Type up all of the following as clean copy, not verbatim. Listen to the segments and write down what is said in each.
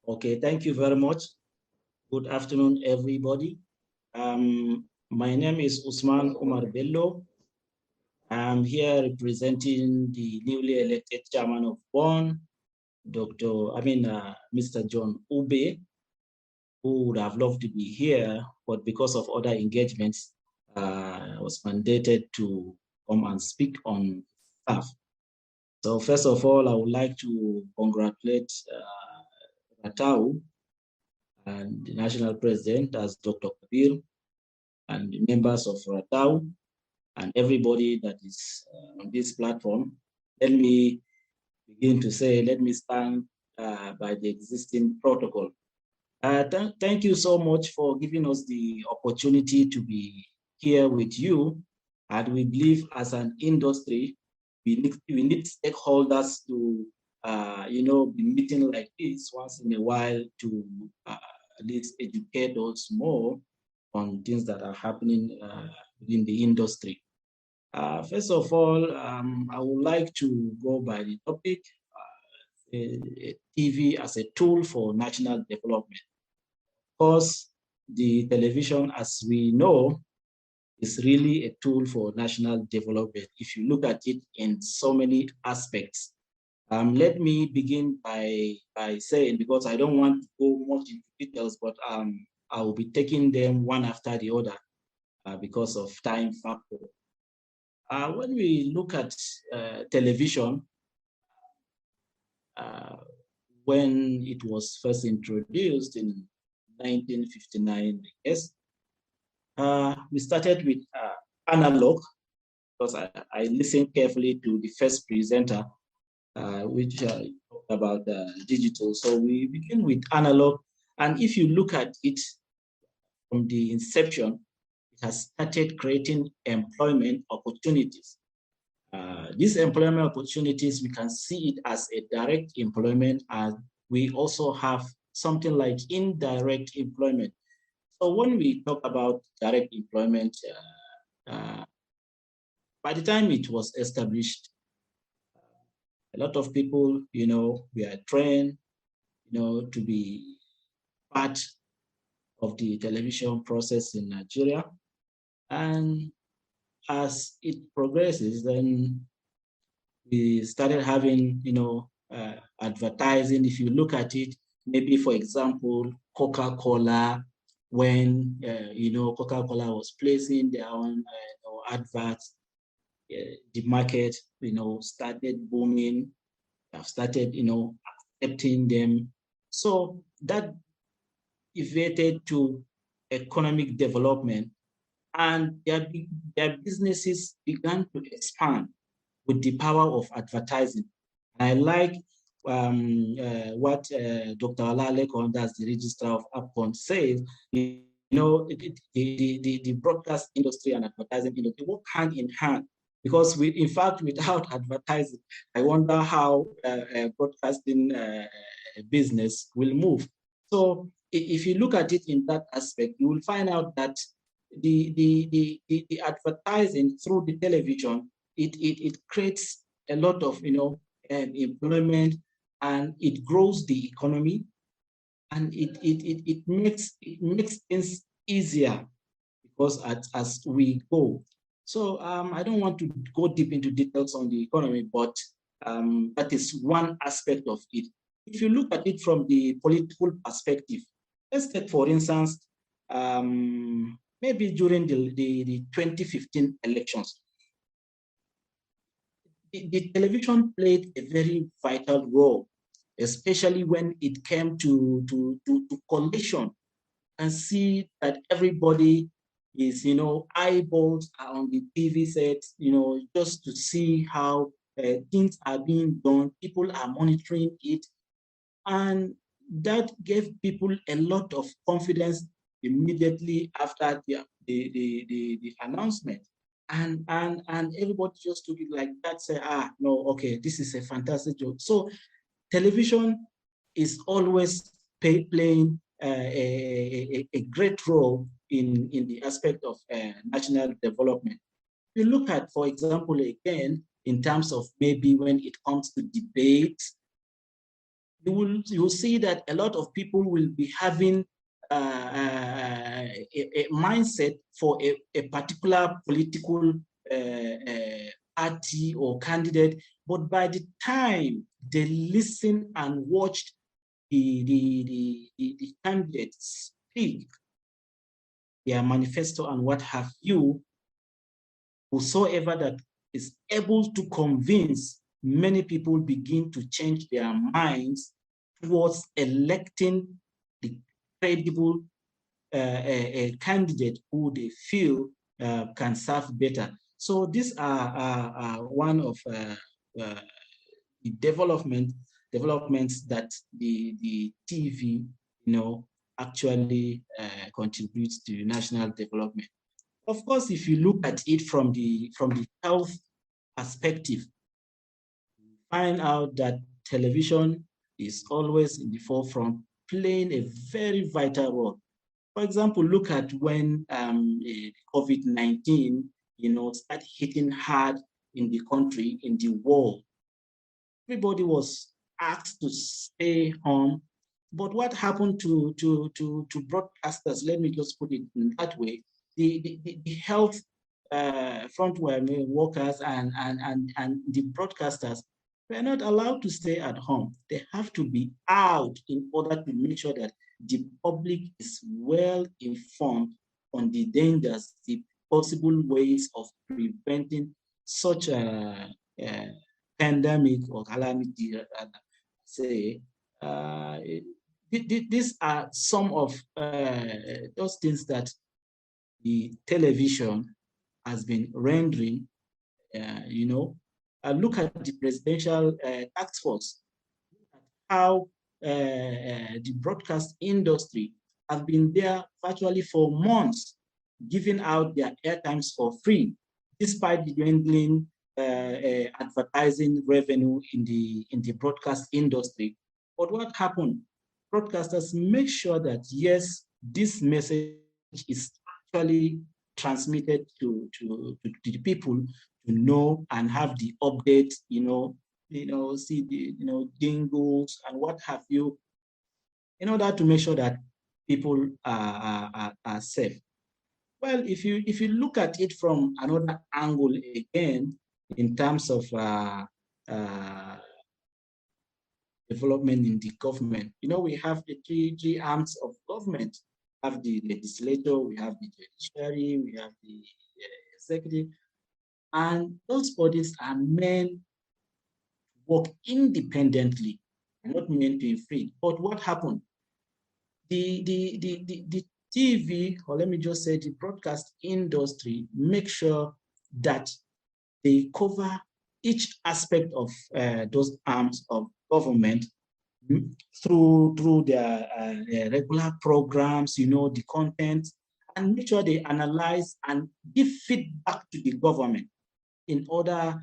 Okay, thank you very much. Good afternoon, everybody. My name is Usman Umar Bello. I'm here representing the newly elected chairman of BON, Mr. John Ube, who would have loved to be here, but because of other engagements, was mandated to come and speak on staff. So first of all, I would like to congratulate Ratau and the national president as Dr. Kabir and the members of Ratau and everybody that is on this platform. Let me begin to say, let me stand by the existing protocol. Thank you so much for giving us the opportunity to be here with you. And we believe as an industry, we need stakeholders to be meeting like this once in a while to at least educate us more on things that are happening within the industry. First of all, I would like to go by the topic, TV as a tool for national development. Of course, the television, as we know, is really a tool for national development if you look at it in so many aspects. Let me begin by saying, because I don't want to go much into details, but I will be taking them one after the other because of time factor. When we look at television, when it was first introduced in 1959, I guess, we started with analog, because I listened carefully to the first presenter, which talked about digital. So we begin with analog. And if you look at it from the inception, it has started creating employment opportunities. These employment opportunities, we can see it as a direct employment, and we also have something like indirect employment. So when we talk about direct employment, by the time it was established, a lot of people, we are trained, to be part of the television process in Nigeria. And as it progresses, then we started having, advertising. If you look at it, maybe for example, Coca-Cola, when, Coca-Cola was placing their own adverts, the market, started booming, have started, accepting them. So that elevated to economic development, and their businesses began to expand with the power of advertising. I like what Dr. Olaleko, that's the registrar of APCON, says. The broadcast industry and advertising industry work hand in hand, because in fact, without advertising, I wonder how broadcasting business will move. So if you look at it in that aspect, you will find out that the advertising through the television, it creates a lot of employment, and it grows the economy, and it makes things easier, because as we go. So I don't want to go deep into details on the economy, but that is one aspect of it. If you look at it from the political perspective, let's take, for instance, maybe during the 2015 elections, the television played a very vital role, especially when it came to collation, and see that everybody is, eyeballs are on the TV sets, just to see how things are being done. People are monitoring it, and that gave people a lot of confidence immediately after the announcement. And everybody just took it like that, say, no, okay, this is a fantastic joke. So television is always playing a great role in the aspect of national development. We look at, for example, again, in terms of maybe when it comes to debate, you will see that a lot of people will be having a mindset for a particular political party or candidate, but by the time they listen and watch the candidates speak, their manifesto and what have you, whosoever that is able to convince, many people begin to change their minds towards electing the credible a candidate who they feel can serve better. So these are one of the developments that the TV, actually contributes to national development. Of course, if you look at it from the health perspective, you find out that television is always in the forefront, playing a very vital role. For example, look at when COVID-19, started hitting hard in the country, in the world. Everybody was asked to stay home. But what happened to broadcasters? Let me just put it in that way. The health frontline workers and the broadcasters were not allowed to stay at home. They have to be out in order to make sure that the public is well informed on the dangers, the possible ways of preventing such a pandemic or calamity, say. These are some of those things that the television has been rendering. Look at the presidential task force, how the broadcast industry have been there virtually for months, giving out their airtimes for free, despite the dwindling advertising revenue in the broadcast industry. But what happened? Broadcasters make sure that, yes, this message is actually transmitted to the people to know and have the update, see the jingles and what have you, in order to make sure that people are safe. Well, if you look at it from another angle again, in terms of development in the government, we have the three arms of government. We have the legislature, we have the judiciary, we have the executive, and those bodies are meant to work independently, not meant to infringe. But what happened? The TV, or let me just say the broadcast industry, make sure that they cover each aspect of those arms of government through their regular programs, the content, and make sure they analyze and give feedback to the government in order,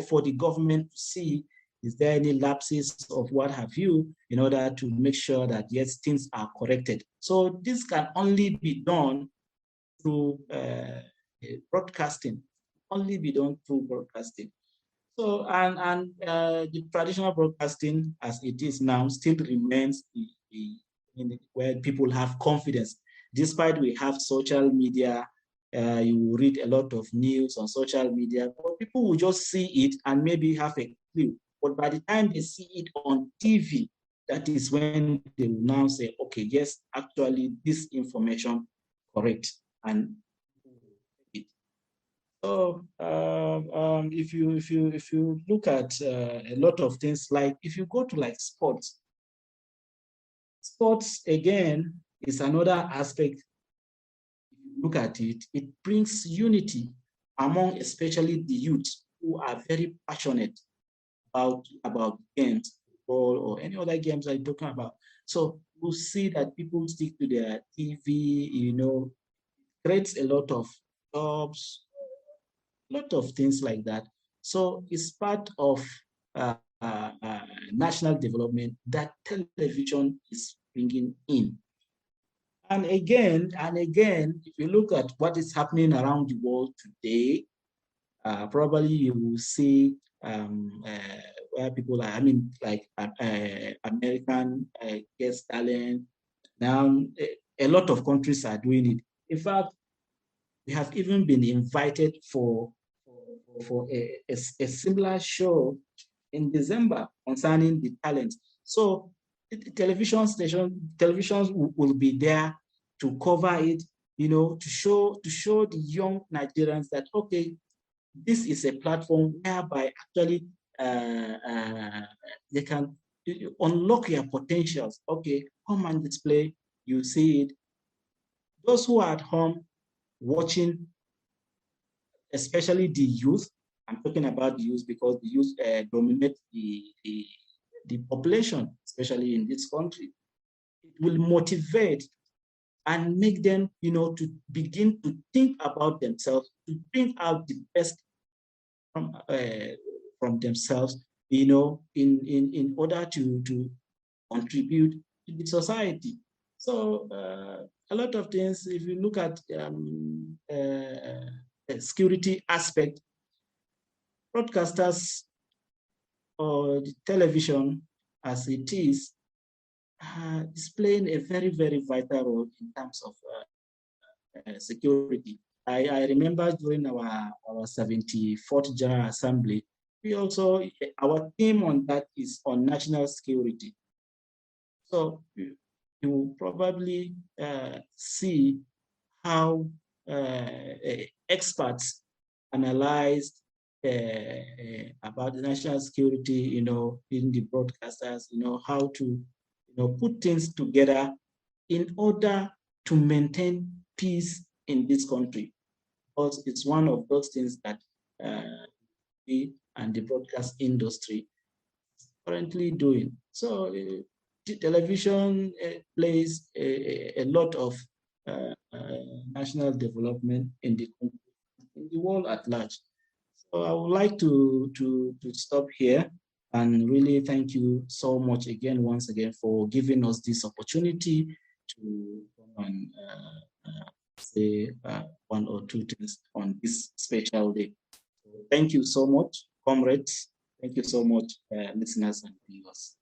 for the government to see, is there any lapses of what have you, in order to make sure that, yes, things are corrected. So this can only be done through broadcasting, only be done through broadcasting. So, and the traditional broadcasting as it is now still remains where people have confidence. Despite we have social media, you read a lot of news on social media, but people will just see it and maybe have a clue. But by the time they see it on TV, that is when they will now say, okay, yes, actually this information correct. And so if you look at a lot of things, like if you go to like sports again is another aspect. If you look at it, it brings unity among especially the youth who are very passionate about games, football or any other games I'm talking about. So we'll see that people stick to their TV, creates a lot of jobs, a lot of things like that. So it's part of national development that television is bringing in. And again, if you look at what is happening around the world today, probably you will see where people are, like American guest talent. Now, a lot of countries are doing it. In fact, we have even been invited for a similar show in December concerning the talent. So televisions will be there to cover it, to show the young Nigerians that, okay, this is a platform whereby actually they can unlock your potentials. Okay, come and display, you see it. Those who are at home watching, especially the youth, I'm talking about the youth because the youth dominate the population, especially in this country. It will motivate and make them, to begin to think about themselves, to bring out the best from themselves, in order to contribute to the society. So a lot of things, if you look at the security aspect, broadcasters or the television as it is playing a very, very vital role in terms of security. I remember during our 74th General Assembly, our theme on that is on national security. So you will probably see how experts analyzed about the national security, in the broadcasters, how to, put things together in order to maintain peace in this country. Because it's one of those things that we and the broadcast industry currently doing. So television plays a lot of national development in the country, in the world at large. So I would like to stop here and really thank you so much once again for giving us this opportunity to come and say one or two things on this special day. So thank you so much, comrades. Thank you so much, listeners and viewers.